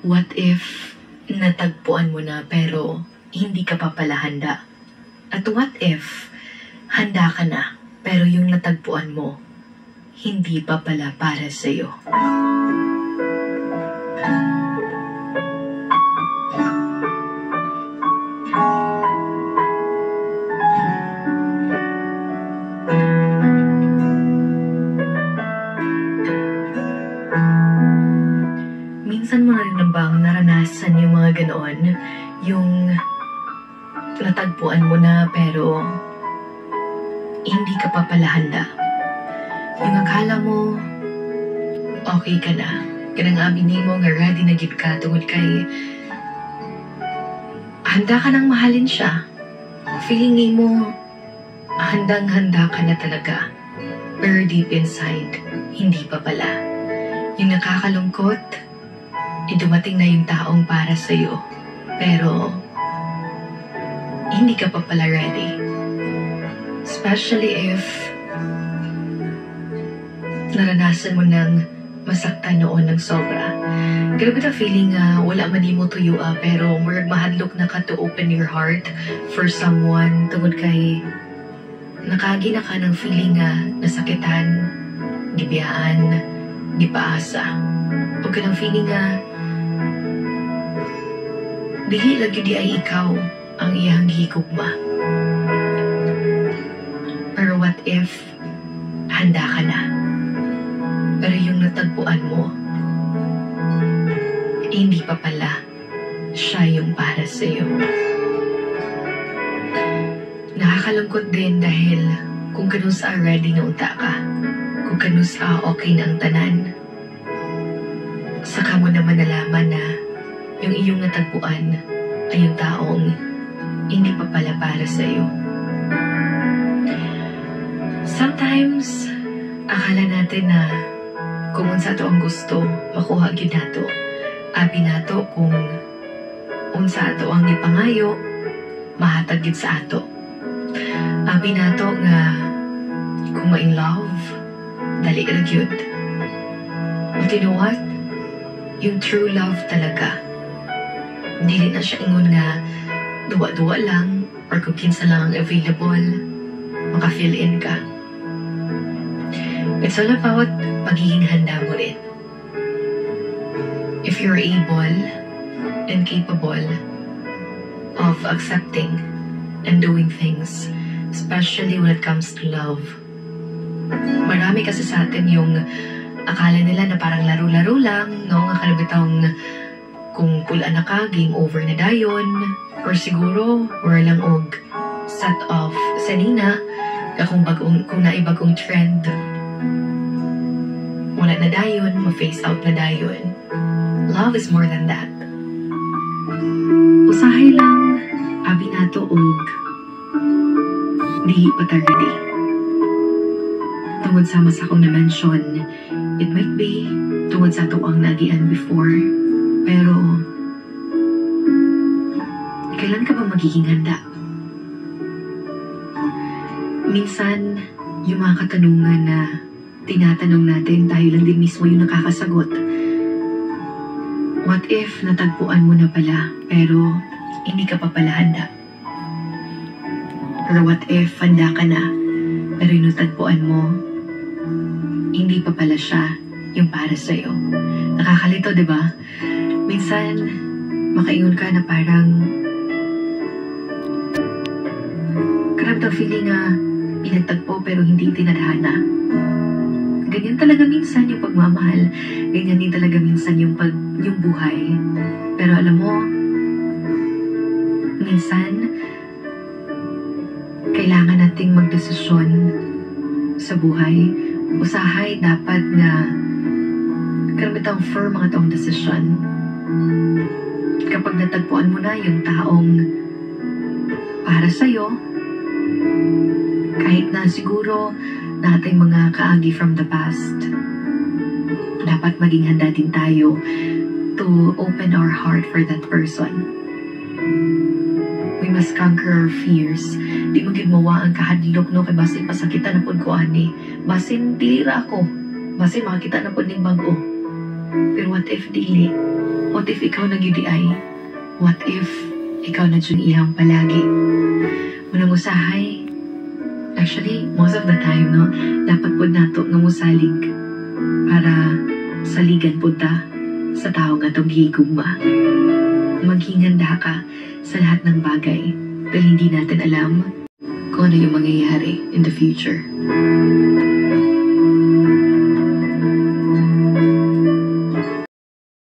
What if natagpuan mo na pero hindi ka pa pala handa? At what if handa ka na pero yung natagpuan mo hindi pa pala para sa'yo? Minsan mo na rin na bang naranasan yung mga ganoon? Yung natagpuan mo na pero hindi ka pa pala handa. Yung akala mo okay ka na. Kanang abinay mo nga ready na gid ka tungod kay handa ka nang mahalin siya. Feeling mo handang-handa ka na talaga. Pero deep inside, hindi pa pala. Yung nakakalungkot, dumating na yung taong para sa'yo. Pero hindi ka pa pala ready. Especially if naranasan mo nang masaktan noon ng sobra. Grabe na feeling wala man mo tuyo pero murag mahadlok na ka to open your heart for someone tungod kay nakagi na ka ng feeling nasakitan, gibiyaan, gipaasa. O ka ng feeling dili lagi di ay ikaw ang iyang higugma. Pero what if handa ka na? Pero yung natagpuan mo, hindi pa pala siya yung para sa'yo. Nakakalungkot din dahil kung kanus ready na unta ka, kung kanus okay na ang tanan, saka mo naman nalaman na yung iyong natagpuan ay yung taong hindi pa pala para sa'yo. Sometimes, akala natin na kung unsa to ang gusto, makuha gyud nato. Abi nato kung unsa to ang gipangayo, mahatag gyud sa ato. Abi nato nga kung ma-in love, dali ra gyud. But you know what? Yung true love talaga, dili na siya ingon nga duwa-duwa lang or kung kinsa lang ang available, maka-fill in ka. It's all about pagiging handa mo rin. If you're able and capable of accepting and doing things, especially when it comes to love. Marami kasi sa atin yung akala nila na parang laro-laro lang, no? Nga kalabitang kung pula na ka, game over na dayon, or siguro, or lang og set off sa nina, kung naibagong trend, wala na dayon, ma-face out na dayon. Love is more than that. Usahay lang, abi nato og di pa ta ready. Tungod sa mas akong na-mention, it might be tungod sa ito ang nagian before, pero kailan ka ba magiging handa? Minsan, yung mga katanungan na tinatanong natin, tayo lang din mismo yung nakakasagot. What if natagpuan mo na pala, pero hindi ka pa pala handa? Or what if handa ka na, pero yung natagpuan mo, hindi pa pala siya yung para sa'yo? Nakakalito, di ba? Minsan, makaingon ka na parang karaptang feeling pinagtagpo pero hindi tinadhana. Ganyan talaga minsan yung pagmamahal. Ganyan din talaga minsan yung buhay. Pero alam mo, minsan, kailangan nating magdesisyon sa buhay. Usahay dapat nga karapitang firm ang atong desisyon. Kapag natagpuan mo na yung taong para sa'yo, kahit na siguro nating mga kaagi from the past, dapat maging handa din tayo to open our heart for that person. We must conquer our fears. Di magiging mawa ang kahadlok no kay basin pasakitan na pod ko ani. Basin dili ra ako. Basin makakita na pod ning bag-o. Pero what if dili? What if ikaw na gyud ay? What if ikaw na dyan iyang palagi? Munang usahay. Actually, most of the time, no, dapat po nato nga musalig para saligan po ta sa tao nga itong higugma. Maghinganda ka sa lahat ng bagay dahil hindi natin alam kung ano yung mangyayari in the future.